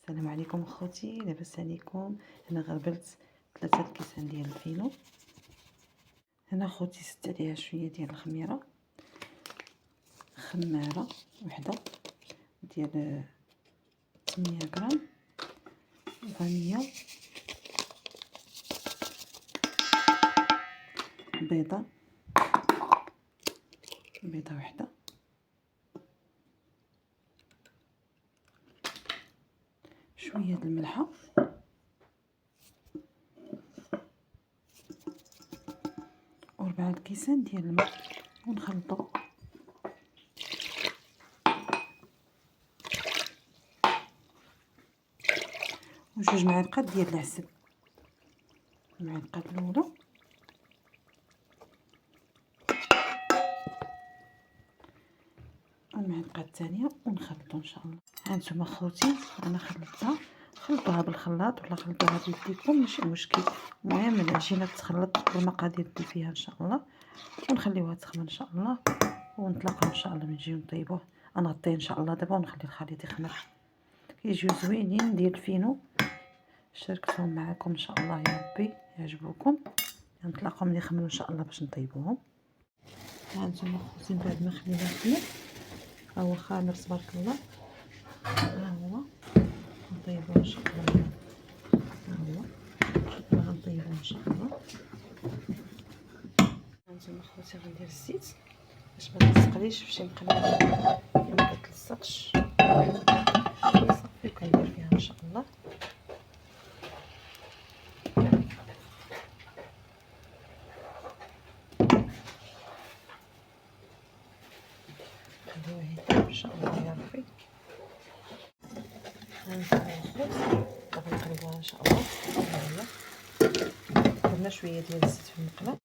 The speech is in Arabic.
السلام عليكم اخوتي، لاباس عليكم؟ انا غربلت 3 الكيسان ديال الفينو. هنا اخوتي زدت عليها شويه ديال الخميره، خماره وحده ديال 800 غرام، فانيليا، بيضه وحده، شويه د الملحه، و4 الكيسان ديال الماء، ونخلطو. و2 معالق ديال العسل، المعلقه الاولى والمعلقه الثانيه، ونخلطو ان شاء الله. هانتوما خوتي انا خلطوها بالخلاط ولا خلطوها بيديكم، ماشي مشكل. المهم العجينه تخلط بالمقادير اللي فيها ان شاء الله، ونخليوها تخمر ان شاء الله، ونتلاقاو ان شاء الله من نجيو نطيبوه. نغطيه ان شاء الله دابا ونخلي الخليط يخمر. كيجيو زوينين ديال الفينو، شاركتهم معكم ان شاء الله يا ربي يعجبوكم. نتلاقاو ملي يخمروا ان شاء الله باش نطيبوهم. هانتوما خوتي بعد ما خليناه يخمر، ها هو خامر تبارك الله، ها هو نطيبوه ان شاء الله. ها هو غنطيبوه ان شاء الله. هانتوما خوتي غندير الزيت باش ما تسقليش في شي مقله ما كتلصقش، صافي وكندير فيها ان شاء الله. خليوه يطيب ان شاء الله يا ربي. هانتوما الخبز غنقلبوها ان شاء الله. ها هي درنا شويه ديال الزيت في المقله.